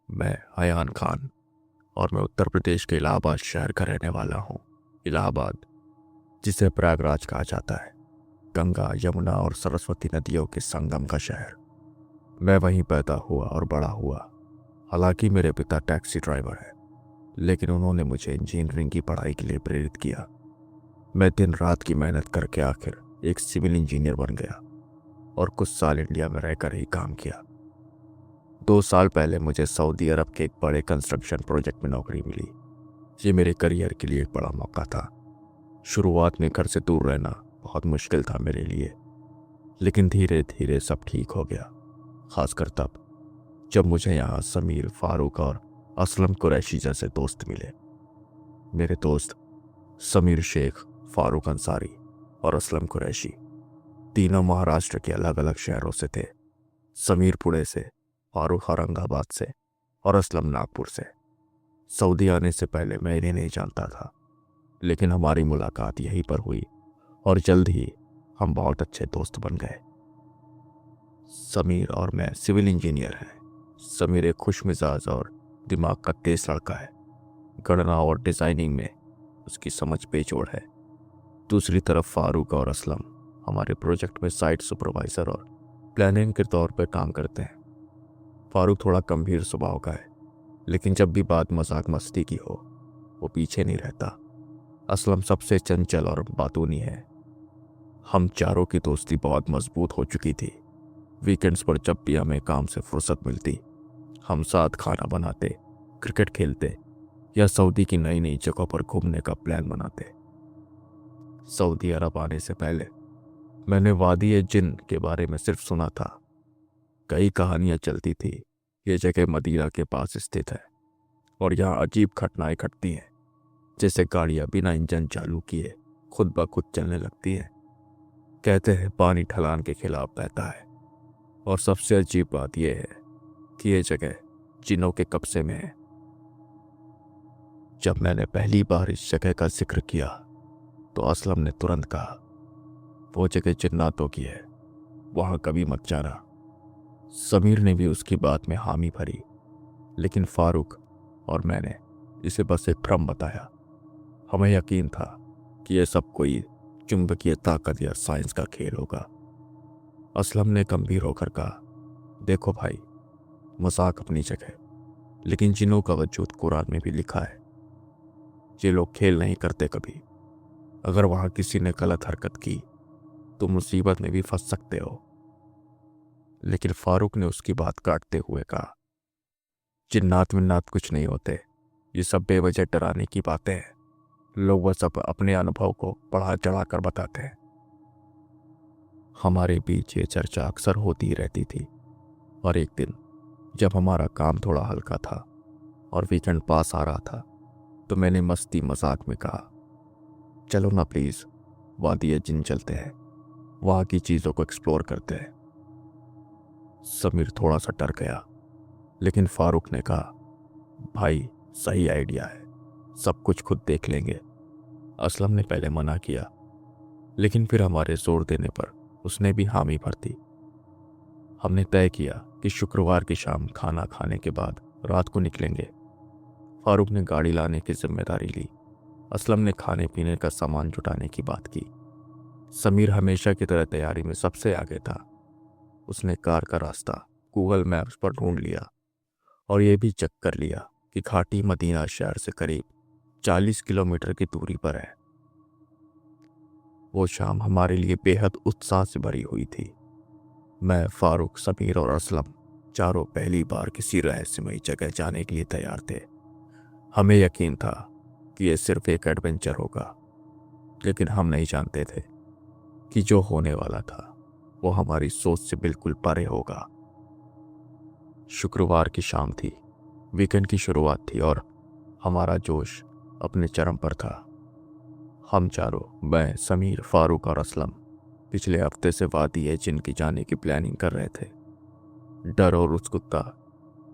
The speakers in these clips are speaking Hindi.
मैं अयान खान और मैं उत्तर प्रदेश के इलाहाबाद शहर का रहने वाला हूँ। इलाहाबाद, जिसे प्रयागराज कहा जाता है, गंगा, यमुना और सरस्वती नदियों के संगम का शहर। मैं वहीं पैदा हुआ और बड़ा हुआ। हालांकि मेरे पिता टैक्सी ड्राइवर हैं, लेकिन उन्होंने मुझे इंजीनियरिंग की पढ़ाई के लिए प्रेरित किया। मैं दिन रात की मेहनत करके आखिर एक सिविल इंजीनियर बन गया और कुछ साल इंडिया में रहकर ही काम किया। 2 साल पहले मुझे सऊदी अरब के एक बड़े कंस्ट्रक्शन प्रोजेक्ट में नौकरी मिली। ये मेरे करियर के लिए एक बड़ा मौका था। शुरुआत में घर से दूर रहना बहुत मुश्किल था मेरे लिए, लेकिन धीरे धीरे सब ठीक हो गया। खासकर तब जब मुझे यहाँ समीर, फारूक और असलम कुरैशी जैसे दोस्त मिले। मेरे दोस्त समीर शेख, फारूक अंसारी और असलम कुरैशी तीनों महाराष्ट्र के अलग अलग शहरों से थे। समीर पुणे से, फारूक औरंगाबाद से और असलम नागपुर से। सऊदी आने से पहले मैं इन्हें नहीं जानता था, लेकिन हमारी मुलाकात यहीं पर हुई और जल्द ही हम बहुत अच्छे दोस्त बन गए। समीर और मैं सिविल इंजीनियर हैं। समीर एक खुशमिजाज और दिमाग का तेज लड़का है। गणना और डिजाइनिंग में उसकी समझ बेजोड़ है। दूसरी तरफ फारूक और असलम हमारे प्रोजेक्ट में साइट सुपरवाइजर और प्लानिंग के तौर पर काम करते हैं। फारूक थोड़ा गंभीर स्वभाव का है, लेकिन जब भी बात मजाक मस्ती की हो, वो पीछे नहीं रहता। असलम सबसे चंचल और बातूनी है। हम चारों की दोस्ती बहुत मजबूत हो चुकी थी। वीकेंड्स पर जब भी हमें काम से फुर्सत मिलती, हम साथ खाना बनाते, क्रिकेट खेलते या सऊदी की नई नई जगहों पर घूमने का प्लान बनाते। सऊदी अरब आने से पहले मैंने वादी ए जिन के बारे में सिर्फ सुना था। कई कहानियां चलती थी। ये जगह मदीना के पास स्थित है और यहाँ अजीब घटनाएं घटती हैं, जैसे गाड़ियां बिना इंजन चालू किए खुद ब खुद चलने लगती हैं। कहते हैं पानी ढलान के खिलाफ बहता है। और सबसे अजीब बात यह है कि ये जगह जिनों के कब्जे में है। जब मैंने पहली बार इस जगह का जिक्र किया तो असलम ने तुरंत कहा, वो जगह जिन्नातों की है, वहां कभी मत जाना। समीर ने भी उसकी बात में हामी भरी, लेकिन फारूक और मैंने इसे बस एक भ्रम बताया। हमें यकीन था कि यह सब कोई चुंबकीय ताकत या साइंस का खेल होगा। असलम ने गंभीर होकर कहा, देखो भाई, मजाक अपनी जगह, लेकिन जिन्हों का वजूद कुरान में भी लिखा है। ये लोग खेल नहीं करते कभी। अगर वहां किसी ने गलत हरकत की तो मुसीबत में भी फंस सकते हो। लेकिन फारूक ने उसकी बात काटते हुए कहा, जिन्नात मिन्नात कुछ नहीं होते, ये सब बेवजह डराने की बातें हैं। लोग वह सब अपने अनुभव को बढ़ा चढ़ा कर बताते हैं। हमारे बीच ये चर्चा अक्सर होती रहती थी और एक दिन जब हमारा काम थोड़ा हल्का था और वीकेंड पास आ रहा था, तो मैंने मस्ती मजाक में कहा, चलो ना प्लीज, वादी ए जिन चलते हैं, वहां की चीजों को एक्सप्लोर करते हैं। समीर थोड़ा सा डर गया, लेकिन फारूक ने कहा, भाई सही आइडिया है, सब कुछ खुद देख लेंगे। असलम ने पहले मना किया, लेकिन फिर हमारे जोर देने पर उसने भी हामी भर दी। हमने तय किया कि शुक्रवार की शाम खाना खाने के बाद रात को निकलेंगे। फारूक ने गाड़ी लाने की जिम्मेदारी ली। असलम ने खाने पीने का सामान जुटाने की बात की। समीर हमेशा की तरह तैयारी में सबसे आगे था। उसने कार का रास्ता गूगल मैप्स पर ढूंढ लिया और यह भी चेक कर लिया कि घाटी मदीना शहर से करीब 40 किलोमीटर की दूरी पर है। वो शाम हमारे लिए बेहद उत्साह से भरी हुई थी। मैं, फारूक, समीर और असलम चारों पहली बार किसी रहस्यमयी जगह जाने के लिए तैयार थे। हमें यकीन था कि यह सिर्फ एक एडवेंचर होगा, लेकिन हम नहीं जानते थे कि जो होने वाला था वो हमारी सोच से बिल्कुल परे होगा। शुक्रवार की शाम थी, वीकेंड की शुरुआत थी और हमारा जोश अपने चरम पर था। हम चारों, मैं, समीर, फारूक और असलम, पिछले हफ्ते से वादी ए जिन की जाने की प्लानिंग कर रहे थे। डर और उत्सुकता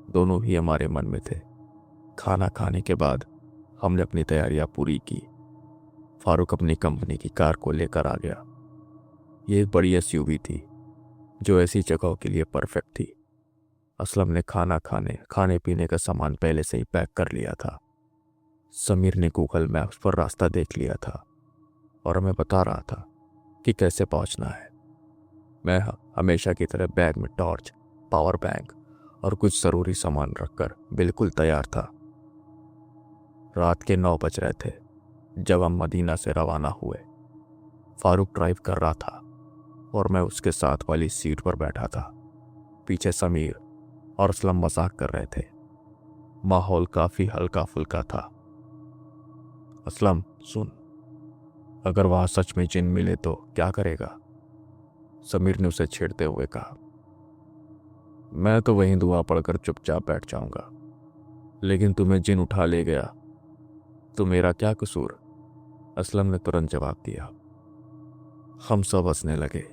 दोनों ही हमारे मन में थे। खाना खाने के बाद हमने अपनी तैयारियां पूरी की। फारूक अपनी कंपनी की कार को लेकर आ गया। ये एक बड़ी एसयूवी थी जो ऐसी जगहों के लिए परफेक्ट थी। असलम ने खाने पीने का सामान पहले से ही पैक कर लिया था। समीर ने गूगल मैप्स पर रास्ता देख लिया था और हमें बता रहा था कि कैसे पहुंचना है। मैं हमेशा की तरह बैग में टॉर्च, पावर बैंक और कुछ ज़रूरी सामान रखकर बिल्कुल तैयार था। रात के 9 बज रहे थे जब हम मदीना से रवाना हुए। फारूक ड्राइव कर रहा था और मैं उसके साथ वाली सीट पर बैठा था। पीछे समीर और असलम मजाक कर रहे थे। माहौल काफी हल्का फुल्का था। असलम सुन, अगर वहां सच में जिन मिले तो क्या करेगा? समीर ने उसे छेड़ते हुए कहा। मैं तो वहीं दुआ पढ़कर चुपचाप बैठ जाऊंगा, लेकिन तुम्हें जिन उठा ले गया तो मेरा क्या कसूर? असलम ने तुरंत जवाब दिया। हम सब हंसने लगे,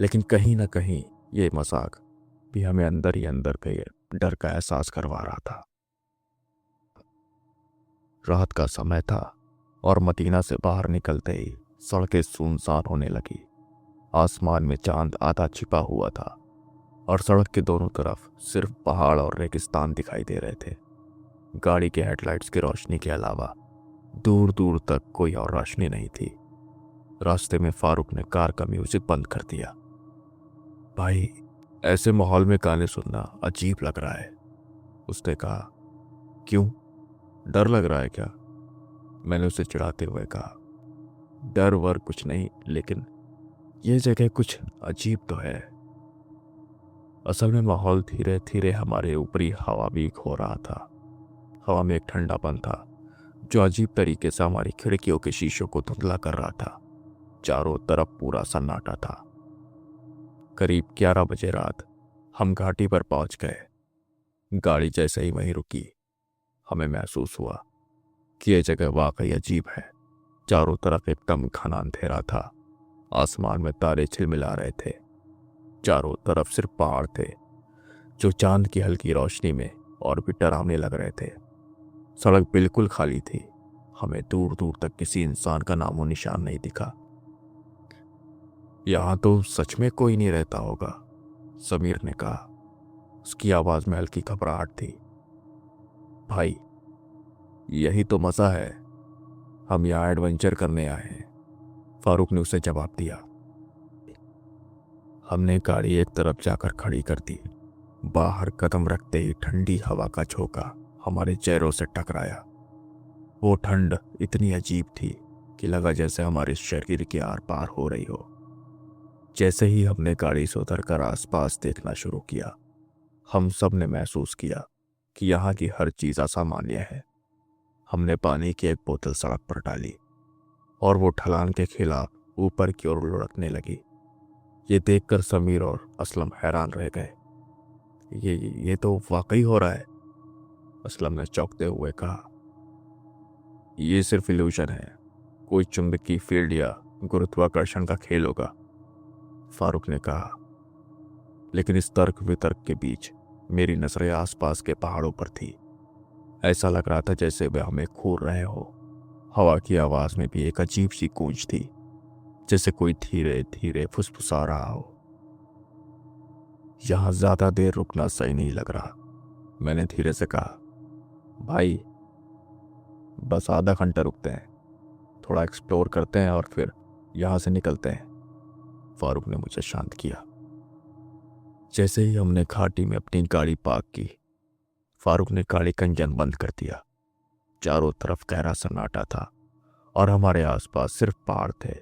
लेकिन कहीं ना कहीं ये मजाक भी हमें अंदर ही अंदर के डर का एहसास करवा रहा था। रात का समय था और मदीना से बाहर निकलते ही सड़कें सुनसान होने लगी। आसमान में चांद आधा छिपा हुआ था और सड़क के दोनों तरफ सिर्फ पहाड़ और रेगिस्तान दिखाई दे रहे थे। गाड़ी के हेडलाइट्स की रोशनी के अलावा दूर दूर तक कोई और रोशनी नहीं थी। रास्ते में फारूक ने कार का म्यूजिक बंद कर दिया। भाई, ऐसे माहौल में गाने सुनना अजीब लग रहा है, उसने कहा। क्यों, डर लग रहा है क्या? मैंने उसे चिढ़ाते हुए कहा। डर वर कुछ नहीं, लेकिन यह जगह कुछ अजीब तो है। असल में माहौल धीरे धीरे हमारे ऊपरी हवा भी खो रहा था। हवा में एक ठंडापन था जो अजीब तरीके से हमारी खिड़कियों के शीशों को धुंधला कर रहा था। चारों तरफ पूरा सन्नाटा था। करीब 11 बजे रात हम घाटी पर पहुंच गए। गाड़ी जैसे ही वहीं रुकी, हमें महसूस हुआ कि यह जगह वाकई अजीब है। चारों तरफ एकदम घना अंधेरा था। आसमान में तारे झिलमिला रहे थे। चारों तरफ सिर्फ पहाड़ थे जो चांद की हल्की रोशनी में और भी डरावने लग रहे थे। सड़क बिल्कुल खाली थी। हमें दूर दूर तक किसी इंसान का नामो निशान नहीं दिखा। यहां तो सच में कोई नहीं रहता होगा, समीर ने कहा। उसकी आवाज में हल्की घबराहट थी। भाई, यही तो मजा है, हम यहाँ एडवेंचर करने आए हैं, फारूक ने उसे जवाब दिया। हमने गाड़ी एक तरफ जाकर खड़ी कर दी। बाहर कदम रखते ही ठंडी हवा का झोंका हमारे चेहरों से टकराया। वो ठंड इतनी अजीब थी कि लगा जैसे हमारे शरीर के आर पार हो रही हो। जैसे ही हमने गाड़ी से उतरकर आसपास देखना शुरू किया, हम सब ने महसूस किया कि यहाँ की हर चीज असामान्य है। हमने पानी की एक बोतल सड़क पर डाली और वो ढलान के खिलाफ ऊपर की ओर लुढ़कने लगी। ये देखकर समीर और असलम हैरान रह गए। ये तो वाकई हो रहा है, असलम ने चौंकते हुए कहा। ये सिर्फ इल्यूजन है, कोई चुंबकीय फील्ड या गुरुत्वाकर्षण का खेल होगा, फारूक ने कहा। लेकिन इस तर्क वितर्क के बीच मेरी नजरें आसपास के पहाड़ों पर थी। ऐसा लग रहा था जैसे वे हमें घूर रहे हो। हवा की आवाज में भी एक अजीब सी गूंज थी, जैसे कोई धीरे धीरे फुसफुसा रहा हो। यहां ज्यादा देर रुकना सही नहीं लग रहा, मैंने धीरे से कहा। भाई, बस आधा घंटा रुकते हैं, थोड़ा एक्सप्लोर करते हैं और फिर यहां से निकलते हैं, फारूक ने मुझे शांत किया। जैसे ही हमने घाटी में अपनी गाड़ी पार्क की, फारूक ने गाड़ी का इंजन बंद कर दिया। चारों तरफ गहरा सन्नाटा था और हमारे आसपास सिर्फ पहाड़ थे।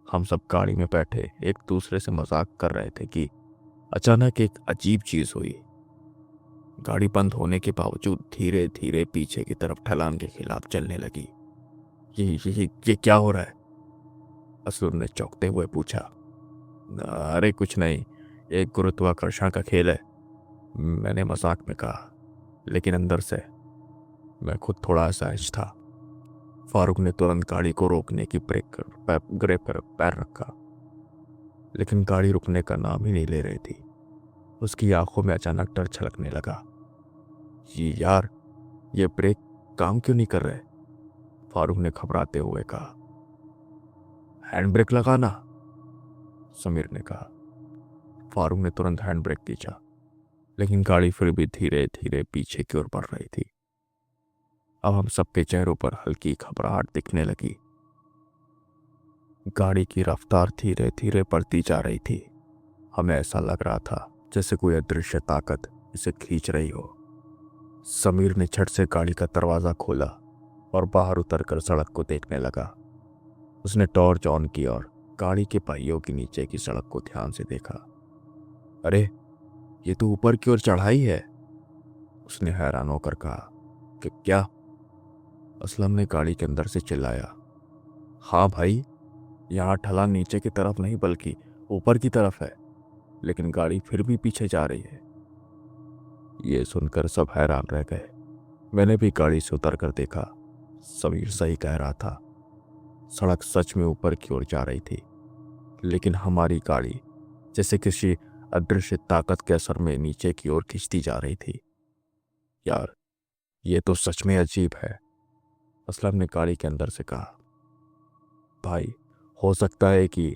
हम सब गाड़ी में बैठे एक दूसरे से मजाक कर रहे थे कि अचानक एक अजीब चीज हुई। गाड़ी बंद होने के बावजूद धीरे धीरे पीछे की तरफ ढलान के खिलाफ चलने लगी। ये क्या हो रहा है? असुर ने चौंकते हुए पूछा। अरे कुछ नहीं, एक गुरुत्वाकर्षण का खेल है, मैंने मजाक में कहा, लेकिन अंदर से मैं खुद थोड़ा असहज था। फारूक ने तुरंत गाड़ी को रोकने की ब्रेक पर पैर रखा, लेकिन गाड़ी रुकने का नाम ही नहीं ले रही थी। उसकी आंखों में अचानक डर छलकने लगा। यार, ये ब्रेक काम क्यों नहीं कर रहे? फारूक ने घबराते हुए कहा। हैंड ब्रेक लगाना, समीर ने कहा। फारूक ने तुरंत हैंड ब्रेक खींचा। लेकिन गाड़ी फिर भी धीरे धीरे पीछे की ओर बढ़ रही थी। अब हम सबके चेहरों पर हल्की घबराहट दिखने लगी। गाड़ी की रफ्तार धीरे धीरे बढ़ती जा रही थी। हमें ऐसा लग रहा था जैसे कोई अदृश्य ताकत इसे खींच रही हो। समीर ने झट से गाड़ी का दरवाजा खोला और बाहर उतरकर सड़क को देखने लगा। उसने टॉर्च ऑन की और गाड़ी के पहियों के नीचे की सड़क को ध्यान से देखा। अरे, ये तो ऊपर की ओर चढ़ाई है, उसने हैरान होकर कहा। कि क्या? असलम ने गाड़ी के अंदर से चिल्लाया। हाँ भाई, यहाँ ढलान नीचे की तरफ नहीं बल्कि ऊपर की तरफ है, लेकिन गाड़ी फिर भी पीछे जा रही है। ये सुनकर सब हैरान रह गए। मैंने भी गाड़ी से उतर कर देखा। समीर सही कह रहा था, सड़क सच में ऊपर की ओर जा रही थी, लेकिन हमारी गाड़ी जैसे किसी अदृश्य ताकत के असर में नीचे की ओर खिंचती जा रही थी। यार, ये तो सच में अजीब है, असलम ने गाड़ी के अंदर से कहा। भाई, हो सकता है कि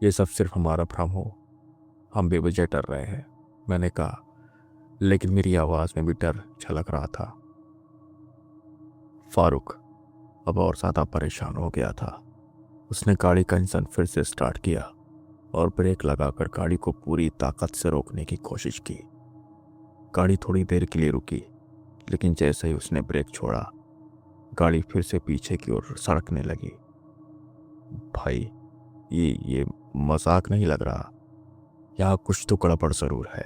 ये सब सिर्फ हमारा भ्रम हो, हम बेवजह डर रहे हैं, मैंने कहा, लेकिन मेरी आवाज में भी डर झलक रहा था। फारूक अब और ज्यादा परेशान हो गया था। उसने गाड़ी का इंजन फिर से स्टार्ट किया और ब्रेक लगाकर गाड़ी को पूरी ताकत से रोकने की कोशिश की। गाड़ी थोड़ी देर के लिए रुकी, लेकिन जैसे ही उसने ब्रेक छोड़ा, गाड़ी फिर से पीछे की ओर सड़कने लगी। भाई, ये मजाक नहीं लग रहा, यहाँ कुछ तो गड़बड़ जरूर है,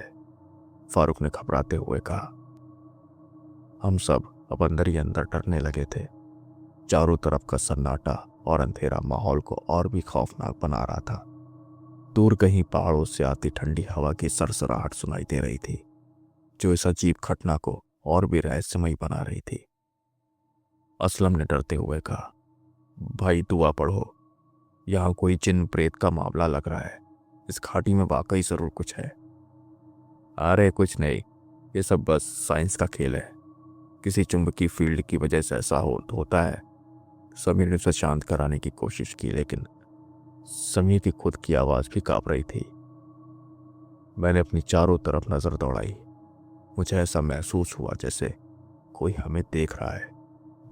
फारूक ने घबराते हुए कहा। हम सब अब अंदर ही अंदर डरने लगे थे। चारों तरफ का सन्नाटा और अंधेरा माहौल को और भी खौफनाक बना रहा था। दूर कहीं पहाड़ों से आती ठंडी हवा की सरसराहट सुनाई दे रही थी, जो इस अजीब घटना को और भी रहस्यमयी बना रही थी। असलम ने डरते हुए कहा, भाई दुआ पढ़ो, यहाँ कोई जिन प्रेत का मामला लग रहा है, इस घाटी में वाकई जरूर कुछ है। अरे कुछ नहीं, ये सब बस साइंस का खेल है, किसी चुंबकीय फील्ड की वजह से ऐसा होता है। समीर ने उसे शांत कराने की कोशिश की, लेकिन समीर की खुद की आवाज भी कांप रही थी। मैंने अपनी चारों तरफ नजर दौड़ाई। मुझे ऐसा महसूस हुआ जैसे कोई हमें देख रहा है।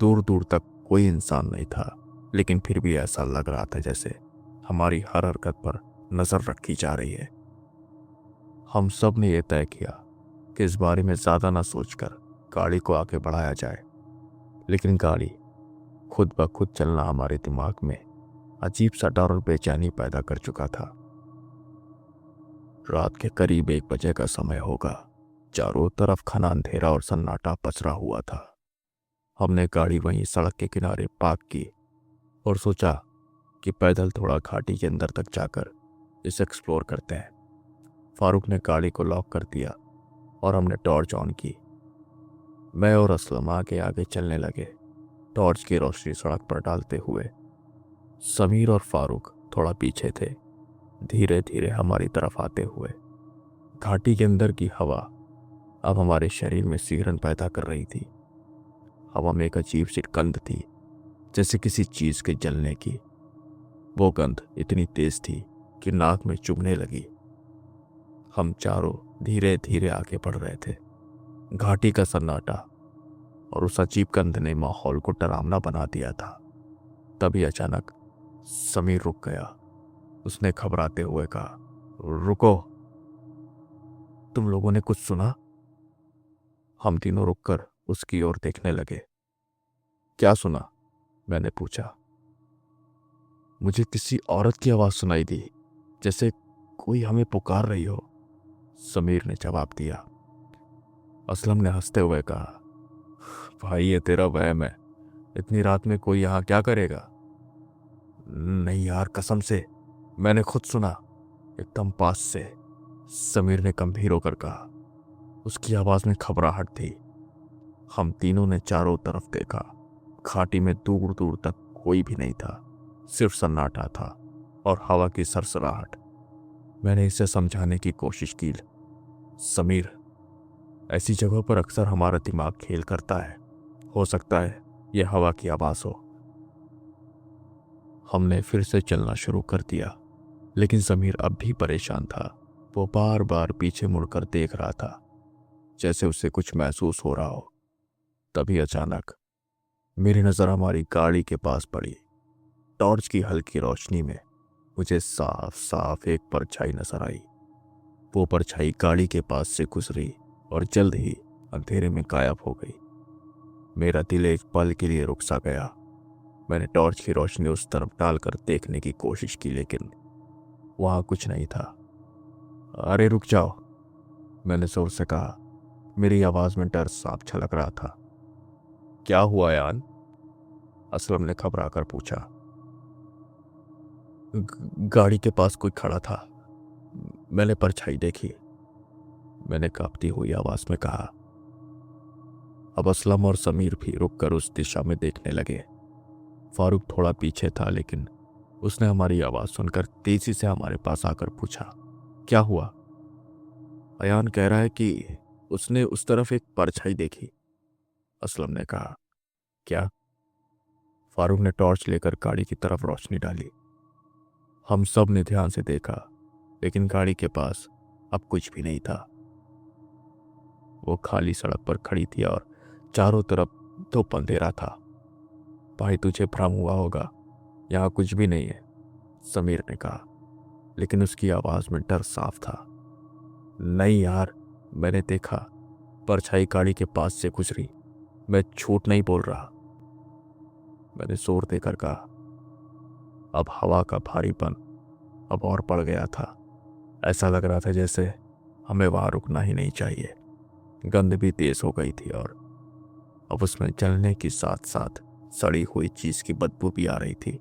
दूर दूर तक कोई इंसान नहीं था, लेकिन फिर भी ऐसा लग रहा था जैसे हमारी हर हरकत पर नजर रखी जा रही है। हम सब ने यह तय किया कि इस बारे में ज्यादा ना सोचकर गाड़ी को आगे बढ़ाया जाए, लेकिन गाड़ी खुद ब खुद चलना हमारे दिमाग में अजीब सा डर और बेचैनी पैदा कर चुका था। रात के करीब 1 बजे का समय होगा। चारों तरफ घना अंधेरा और सन्नाटा पसरा हुआ था। हमने गाड़ी वहीं सड़क के किनारे पार्क की और सोचा कि पैदल थोड़ा घाटी के अंदर तक जाकर इसे एक्सप्लोर करते हैं। फारूक ने गाड़ी को लॉक कर दिया और हमने टॉर्च ऑन की। मैं और असलम आगे आगे चलने लगे, टॉर्च की रोशनी सड़क पर डालते हुए। समीर और फारूक थोड़ा पीछे थे, धीरे धीरे हमारी तरफ आते हुए। घाटी के अंदर की हवा अब हमारे शरीर में सिहरन पैदा कर रही थी। हवा में एक अजीब सी गंध थी, जैसे किसी चीज के जलने की। वो गंध इतनी तेज थी कि नाक में चुभने लगी। हम चारों धीरे धीरे आगे बढ़ रहे थे। घाटी का सन्नाटा और उस अजीब गंध ने माहौल को डरावना बना दिया था। तभी अचानक समीर रुक गया। उसने घबराते हुए कहा, रुको, तुम लोगों ने कुछ सुना? हम तीनों रुककर उसकी ओर देखने लगे। क्या सुना? मैंने पूछा। मुझे किसी औरत की आवाज सुनाई दी, जैसे कोई हमें पुकार रही हो, समीर ने जवाब दिया। असलम ने हंसते हुए कहा, भाई ये तेरा वहम है, इतनी रात में कोई यहाँ क्या करेगा? नहीं यार, कसम से मैंने खुद सुना, एकदम पास से, समीर ने गंभीर होकर कहा। उसकी आवाज में घबराहट थी। हम तीनों ने चारों तरफ देखा। घाटी में दूर दूर तक कोई भी नहीं था, सिर्फ सन्नाटा था और हवा की सरसराहट। मैंने इसे समझाने की कोशिश की। समीर, ऐसी जगहों पर अक्सर हमारा दिमाग खेल करता है, हो सकता है यह हवा की आवाज हो। हमने फिर से चलना शुरू कर दिया, लेकिन समीर अब भी परेशान था। वो बार बार पीछे मुड़कर देख रहा था। जैसे उसे कुछ महसूस हो रहा हो। तभी अचानक मेरी नज़र हमारी गाड़ी के पास पड़ी। टॉर्च की हल्की रोशनी में मुझे साफ साफ एक परछाई नजर आई। वो परछाई गाड़ी के पास से गुजरी और जल्द ही अंधेरे में गायब हो गई। मेरा दिल एक पल के लिए रुक सा गया। मैंने टॉर्च की रोशनी उस तरफ डालकर देखने की कोशिश की, लेकिन वहां कुछ नहीं था। अरे रुक जाओ, मैंने जोर से कहा। मेरी आवाज में डर साफ झलक रहा था। क्या हुआ यान? असलम ने घबरा कर पूछा। गाड़ी के पास कोई खड़ा था, मैंने परछाई देखी, मैंने कांपती हुई आवाज में कहा। अब असलम और समीर भी रुककर उस दिशा में देखने लगे। फारूक थोड़ा पीछे था, लेकिन उसने हमारी आवाज सुनकर तेजी से हमारे पास आकर पूछा, क्या हुआ? अयान कह रहा है कि उसने उस तरफ एक परछाई देखी, असलम ने कहा। क्या? फारूक ने टॉर्च लेकर गाड़ी की तरफ रोशनी डाली। हम सब ने ध्यान से देखा, लेकिन गाड़ी के पास अब कुछ भी नहीं था। वो खाली सड़क पर खड़ी थी और चारों तरफ धूप अंधेरा था। भाई तुझे भ्रम हुआ होगा, यहाँ कुछ भी नहीं है, समीर ने कहा, लेकिन उसकी आवाज में डर साफ था। नहीं यार, मैंने देखा, परछाई गाड़ी के पास से गुजरी, मैं झूठ नहीं बोल रहा, मैंने जोर देकर कहा। अब हवा का भारीपन अब और बढ़ गया था। ऐसा लग रहा था जैसे हमें वहां रुकना ही नहीं चाहिए। गंध भी तेज हो गई थी और अब उसमें जलने के साथ साथ सड़ी हुई चीज की बदबू भी आ रही थी।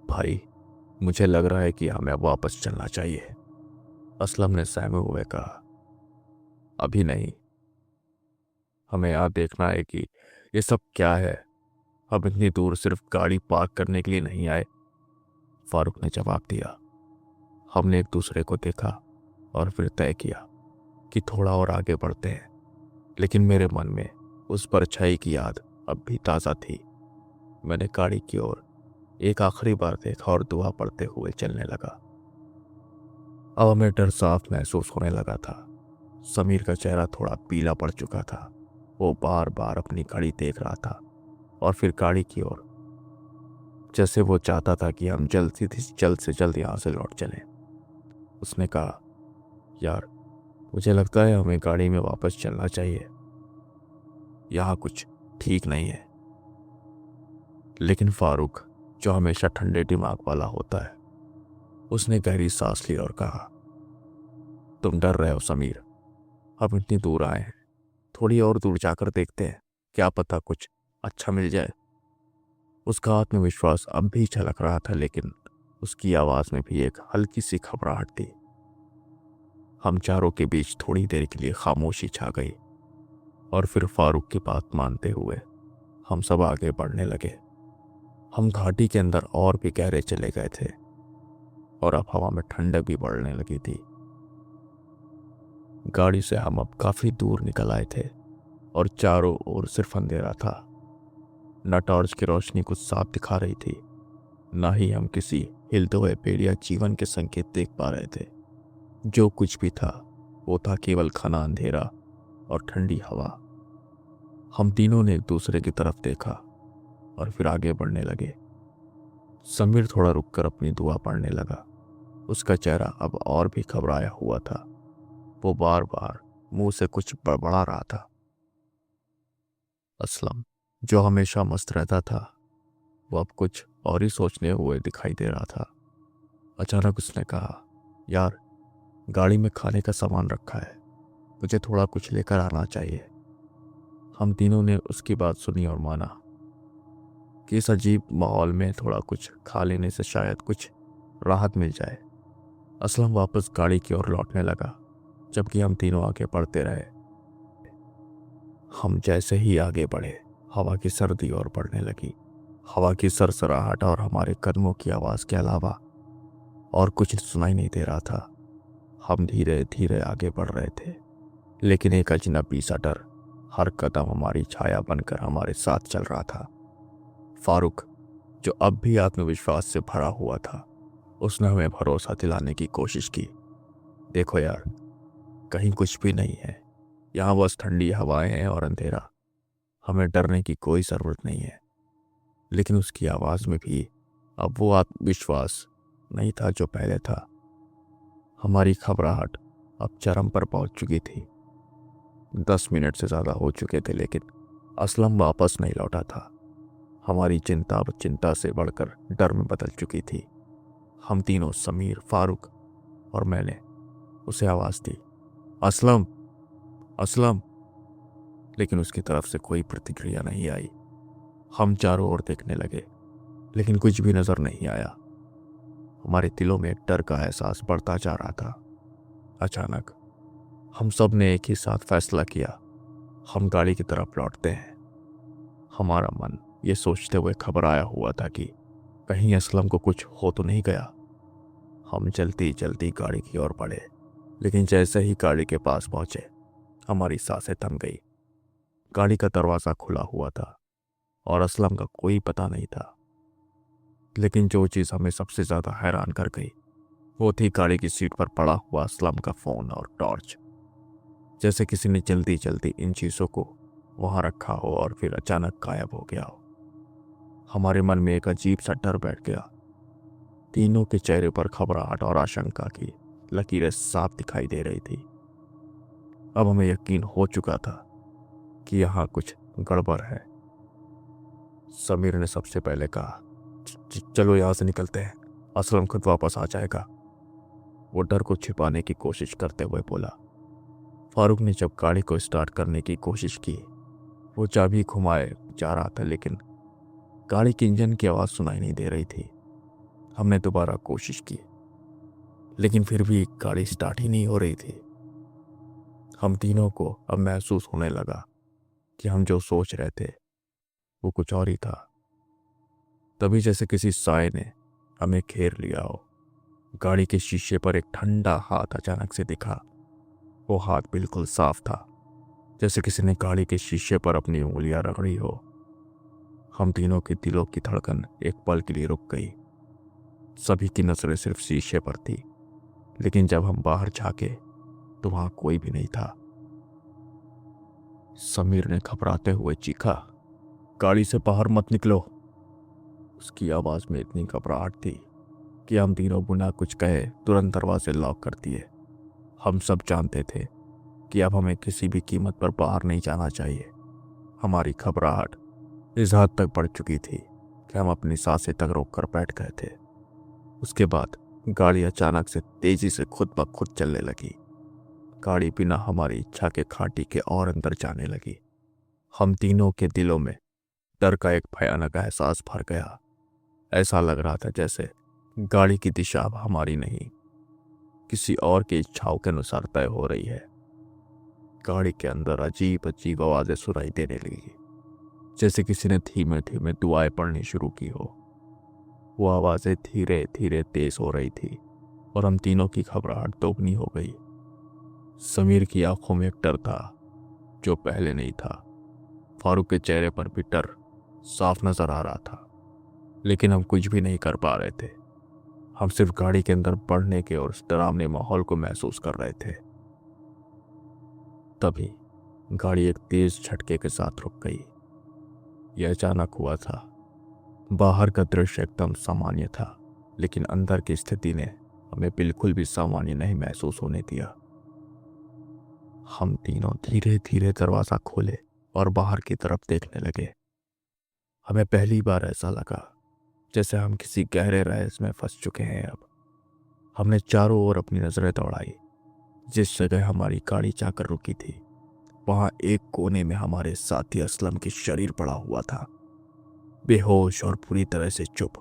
भाई, मुझे लग रहा है कि हमें अब वापस चलना चाहिए, असलम ने सहमे हुए कहा। अभी नहीं, हमें यहाँ देखना है कि ये सब क्या है। हम इतनी दूर सिर्फ गाड़ी पार्क करने के लिए नहीं आए, फारूक ने जवाब दिया। हमने एक दूसरे को देखा और फिर तय किया कि थोड़ा और आगे बढ़ते हैं, लेकिन मेरे मन में उस परछाई की याद अब भी ताज़ा थी। मैंने गाड़ी की ओर एक आखिरी बार देखा और दुआ पढ़ते हुए चलने लगा। अब हमें डर साफ महसूस होने लगा था। समीर का चेहरा थोड़ा पीला पड़ चुका था। वो बार बार अपनी घड़ी देख रहा था और फिर गाड़ी की ओर, जैसे वो चाहता था कि हम जल्द से जल्द यहाँ से लौट चलें। उसने कहा, यार मुझे लगता है हमें गाड़ी में वापस चलना चाहिए, यहाँ कुछ ठीक नहीं है। लेकिन फारूक, जो हमेशा ठंडे दिमाग वाला होता है, उसने गहरी सांस ली और कहा, तुम डर रहे हो समीर, हम इतनी दूर आए हैं, थोड़ी और दूर जाकर देखते हैं, क्या पता कुछ अच्छा मिल जाए। उसका आत्मविश्वास अब भी झलक रहा था, लेकिन उसकी आवाज में भी एक हल्की सी घबराहट थी। हम चारों के बीच थोड़ी देर के लिए खामोशी छा गई और फिर फारूक की बात मानते हुए हम सब आगे बढ़ने लगे। हम घाटी के अंदर और भी गहरे चले गए थे और अब हवा में ठंडक भी बढ़ने लगी थी। गाड़ी से हम अब काफी दूर निकल आए थे और चारों ओर सिर्फ अंधेरा था। न टॉर्च की रोशनी कुछ साफ दिखा रही थी, न ही हम किसी हिलते हुए पेड़ या जीवन के संकेत देख पा रहे थे। जो कुछ भी था वो था केवल घना अंधेरा और ठंडी हवा। हम तीनों ने एक दूसरे की तरफ देखा और फिर आगे बढ़ने लगे। समीर थोड़ा रुककर अपनी दुआ पढ़ने लगा। उसका चेहरा अब और भी घबराया हुआ था। वो बार बार मुंह से कुछ बड़बड़ा रहा था। असलम, जो हमेशा मस्त रहता था, वो अब कुछ और ही सोचने हुए दिखाई दे रहा था। अचानक उसने कहा, यार गाड़ी में खाने का सामान रखा है, मुझे थोड़ा कुछ लेकर आना चाहिए। हम तीनों ने उसकी बात सुनी और माना कि इस अजीब माहौल में थोड़ा कुछ खा लेने से शायद कुछ राहत मिल जाए। असलम वापस गाड़ी की ओर लौटने लगा, जबकि हम तीनों आगे बढ़ते रहे। हम जैसे ही आगे बढ़े, हवा की सर्दी और बढ़ने लगी। हवा की सरसराहट और हमारे कदमों की आवाज़ के अलावा और कुछ सुनाई नहीं दे रहा था। हम धीरे धीरे आगे बढ़ रहे थे, लेकिन एक अजनबी सा डर हर कदम हमारी छाया बनकर हमारे साथ चल रहा था। फारूक, जो अब भी आत्मविश्वास से भरा हुआ था, उसने हमें भरोसा दिलाने की कोशिश की। देखो यार, कहीं कुछ भी नहीं है। यहाँ बस ठंडी हवाएं हैं और अंधेरा। हमें डरने की कोई ज़रूरत नहीं है। लेकिन उसकी आवाज़ में भी अब वो आत्मविश्वास नहीं था जो पहले था। हमारी घबराहट अब चरम पर पहुंच चुकी थी। 10 मिनट से ज़्यादा हो चुके थे लेकिन असलम वापस नहीं लौटा था। हमारी चिंता अब चिंता से बढ़कर डर में बदल चुकी थी। हम तीनों, समीर, फारूक और मैंने, उसे आवाज़ दी, असलम, असलम। लेकिन उसकी तरफ से कोई प्रतिक्रिया नहीं आई। हम चारों ओर देखने लगे लेकिन कुछ भी नजर नहीं आया। हमारे दिलों में एक डर का एहसास बढ़ता जा रहा था। अचानक हम सब ने एक ही साथ फैसला किया, हम गाड़ी की तरफ लौटते हैं। हमारा मन ये सोचते हुए घबराया हुआ था कि कहीं असलम को कुछ हो तो नहीं गया। हम जल्दी जल्दी गाड़ी की ओर बढ़े लेकिन जैसे ही गाड़ी के पास पहुंचे हमारी सांसें थम गई। गाड़ी का दरवाज़ा खुला हुआ था और असलम का कोई पता नहीं था। लेकिन जो चीज़ हमें सबसे ज़्यादा हैरान कर गई वो थी गाड़ी की सीट पर पड़ा हुआ असलम का फ़ोन और टॉर्च। जैसे किसी ने जल्दी जल्दी इन चीज़ों को वहाँ रखा हो और फिर अचानक गायब हो गया हो। हमारे मन में एक अजीब सा डर बैठ गया। तीनों के चेहरे पर घबराहट और आशंका की लकीरें साफ दिखाई दे रही थी। अब हमें यकीन हो चुका था कि यहाँ कुछ गड़बड़ है। समीर ने सबसे पहले कहा, चलो यहाँ से निकलते हैं, असलम खुद वापस आ जाएगा। वो डर को छिपाने की कोशिश करते हुए बोला। फारूक ने जब गाड़ी को स्टार्ट करने की कोशिश की, वो चाबी घुमाए जा रहा था लेकिन गाड़ी के इंजन की आवाज़ सुनाई नहीं दे रही थी। हमने दोबारा कोशिश की लेकिन फिर भी गाड़ी स्टार्ट ही नहीं हो रही थी। हम तीनों को अब महसूस होने लगा कि हम जो सोच रहे थे वो कुछ और ही था। तभी जैसे किसी साए ने हमें घेर लिया हो। गाड़ी के शीशे पर एक ठंडा हाथ अचानक से दिखा। वो हाथ बिल्कुल साफ था, जैसे किसी ने गाड़ी के शीशे पर अपनी उंगलियां रगड़ी हो। हम तीनों के दिलों की धड़कन एक पल के लिए रुक गई। सभी की नजरें सिर्फ शीशे पर थी लेकिन जब हम बाहर झांके तो वहां कोई भी नहीं था। समीर ने घबराते हुए चीखा, गाड़ी से बाहर मत निकलो। उसकी आवाज में इतनी घबराहट थी कि हम तीनों बिना कुछ कहे तुरंत दरवाजे लॉक कर दिए। हम सब जानते थे कि अब हमें किसी भी कीमत पर बाहर नहीं जाना चाहिए। हमारी घबराहट इस हद तक बढ़ चुकी थी कि हम अपनी सांसें तक रोक कर बैठ गए थे। उसके बाद गाड़ी अचानक से तेजी से खुद ब खुद चलने लगी। गाड़ी बिना हमारी इच्छा के घाटी के और अंदर जाने लगी। हम तीनों के दिलों में डर का एक भयानक एहसास भर गया। ऐसा लग रहा था जैसे गाड़ी की दिशा अब हमारी नहीं, किसी और की इच्छाओं के अनुसार तय हो रही है। गाड़ी के अंदर अजीब अजीब आवाजें सुनाई देने लगी, जैसे किसी ने धीमे धीमे दुआएं पढ़नी शुरू की हो। वो आवाजें धीरे धीरे तेज हो रही थी और हम तीनों की घबराहट दोगुनी हो गई। समीर की आंखों में एक डर था जो पहले नहीं था। फारूक के चेहरे पर भी डर साफ नजर आ रहा था लेकिन हम कुछ भी नहीं कर पा रहे थे। हम सिर्फ गाड़ी के अंदर बढ़ने के और उस डरावने माहौल को महसूस कर रहे थे। तभी गाड़ी एक तेज झटके के साथ रुक गई। यह अचानक हुआ था। बाहर का दृश्य एकदम सामान्य था लेकिन अंदर की स्थिति ने हमें बिल्कुल भी सामान्य नहीं महसूस होने दिया। हम तीनों धीरे धीरे दरवाजा खोले और बाहर की तरफ देखने लगे। हमें पहली बार ऐसा लगा जैसे हम किसी गहरे रहस्य में फंस चुके हैं। अब हमने चारों ओर अपनी नजरें दौड़ाई। जिस जगह हमारी गाड़ी जाकर रुकी थी वहां एक कोने में हमारे साथी असलम की शरीर पड़ा हुआ था, बेहोश और पूरी तरह से चुप।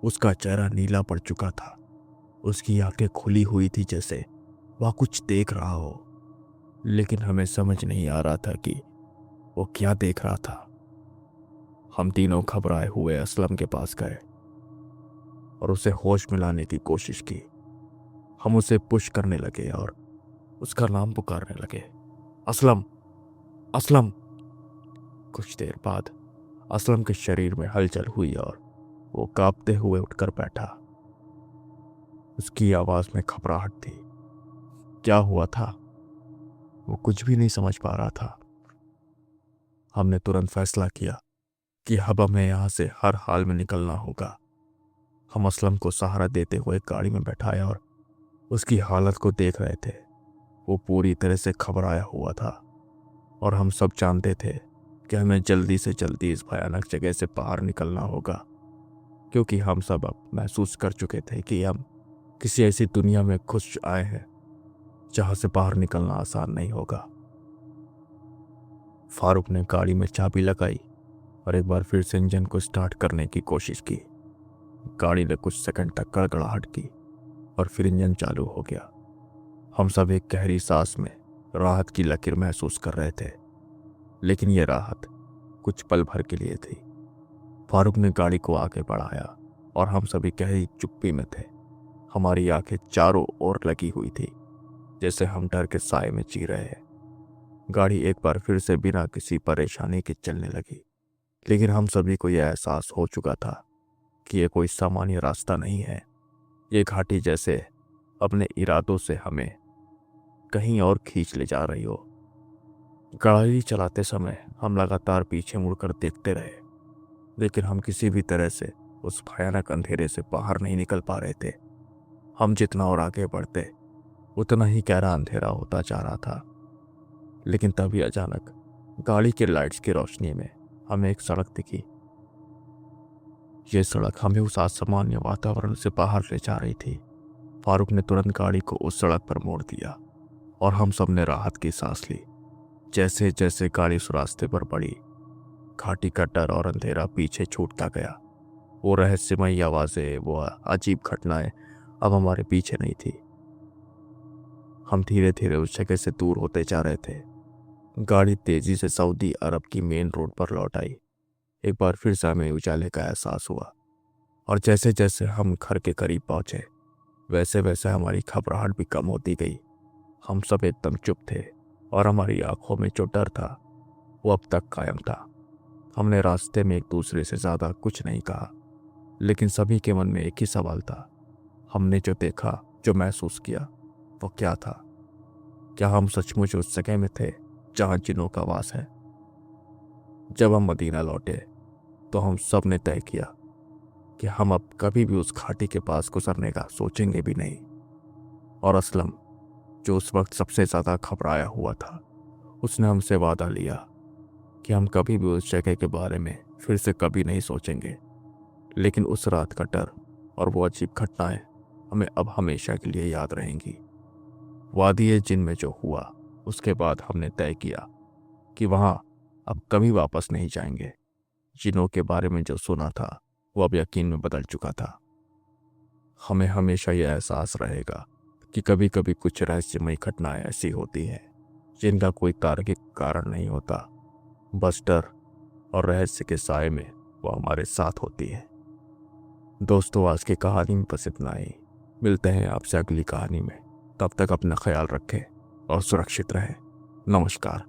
उसका चेहरा नीला पड़ चुका था। उसकी आंखें खुली हुई थी जैसे वह कुछ देख रहा हो, लेकिन हमें समझ नहीं आ रहा था कि वो क्या देख रहा था। हम तीनों घबराए हुए असलम के पास गए और उसे होश में लाने की कोशिश की। हम उसे पुश करने लगे और उसका नाम पुकारने लगे, असलम, असलम। कुछ देर बाद असलम के शरीर में हलचल हुई और वो कांपते हुए उठकर बैठा। उसकी आवाज में घबराहट थी। क्या हुआ था? वो कुछ भी नहीं समझ पा रहा था। हमने तुरंत फैसला किया कि अब हमें यहाँ से हर हाल में निकलना होगा। हम असलम को सहारा देते हुए गाड़ी में बैठाया और उसकी हालत को देख रहे थे। वो पूरी तरह से घबराया हुआ था और हम सब जानते थे कि हमें जल्दी से जल्दी इस भयानक जगह से बाहर निकलना होगा, क्योंकि हम सब अब महसूस कर चुके थे कि हम किसी ऐसी दुनिया में घुस आए हैं जहां से बाहर निकलना आसान नहीं होगा। फारूक ने गाड़ी में चाबी लगाई और एक बार फिर से इंजन को स्टार्ट करने की कोशिश की। गाड़ी ने कुछ सेकंड तक गड़गड़ाहट की और फिर इंजन चालू हो गया। हम सब एक गहरी सांस में राहत की लकीर महसूस कर रहे थे, लेकिन यह राहत कुछ पल भर के लिए थी। फारूक ने गाड़ी को आगे बढ़ाया और हम सभी गहरी चुप्पी में थे। हमारी आंखें चारों ओर लगी हुई थी, जैसे हम डर के साए में जी रहे हैं। गाड़ी एक बार फिर से बिना किसी परेशानी के चलने लगी, लेकिन हम सभी को यह एहसास हो चुका था कि यह कोई सामान्य रास्ता नहीं है। ये घाटी जैसे अपने इरादों से हमें कहीं और खींच ले जा रही हो। गाड़ी चलाते समय हम लगातार पीछे मुड़कर देखते रहे, लेकिन हम किसी भी तरह से उस भयानक अंधेरे से बाहर नहीं निकल पा रहे थे। हम जितना और आगे बढ़ते उतना ही गहरा अंधेरा होता जा रहा था। लेकिन तभी अचानक गाड़ी के लाइट्स की रोशनी में हमें एक सड़क दिखी। यह सड़क हमें उस असामान्य वातावरण से बाहर ले जा रही थी। फारूक ने तुरंत गाड़ी को उस सड़क पर मोड़ दिया और हम सब ने राहत की सांस ली। जैसे जैसे गाड़ी उस रास्ते पर बढ़ी, घाटी का डर और अंधेरा पीछे छूटता गया। वो रहस्यमयी आवाजें, वो अजीब घटनाएं अब हमारे पीछे नहीं थी। हम धीरे धीरे उस जगह से दूर होते जा रहे थे। गाड़ी तेजी से सऊदी अरब की मेन रोड पर लौट आई। एक बार फिर से हमें उजाले का एहसास हुआ और जैसे जैसे हम घर के करीब पहुंचे, वैसे वैसे हमारी घबराहट भी कम होती गई। हम सब एकदम चुप थे और हमारी आंखों में जो डर था वो अब तक कायम था। हमने रास्ते में एक दूसरे से ज्यादा कुछ नहीं कहा, लेकिन सभी के मन में एक ही सवाल था। हमने जो देखा, जो महसूस किया, वो क्या था? क्या हम सचमुच उस जगह में थे जहां जिन्नों का वास है? जब हम मदीना लौटे तो हम सब ने तय किया कि हम अब कभी भी उस घाटी के पास गुजरने का सोचेंगे भी नहीं। और असलम, जो उस वक्त सबसे ज्यादा घबराया हुआ था, उसने हमसे वादा लिया कि हम कभी भी उस जगह के बारे में फिर से कभी नहीं सोचेंगे। लेकिन उस रात का डर और वो अजीब घटनाएं हमें अब हमेशा के लिए याद रहेंगी। वादी जिन में जो हुआ, उसके बाद हमने तय किया कि वहां अब कभी वापस नहीं जाएंगे। जिनों के बारे में जो सुना था वो अब यकीन में बदल चुका था। हमें हमेशा यह एहसास रहेगा कि कभी कभी कुछ रहस्यमयी घटनाएं ऐसी होती हैं जिनका कोई तार्किक कारण नहीं होता, बस डर और रहस्य के साए में वो हमारे साथ होती है। दोस्तों, आज की कहानी में बस इतना ही। मिलते हैं आपसे अगली कहानी में। तब तक अपना ख्याल रखें और सुरक्षित रहें। नमस्कार।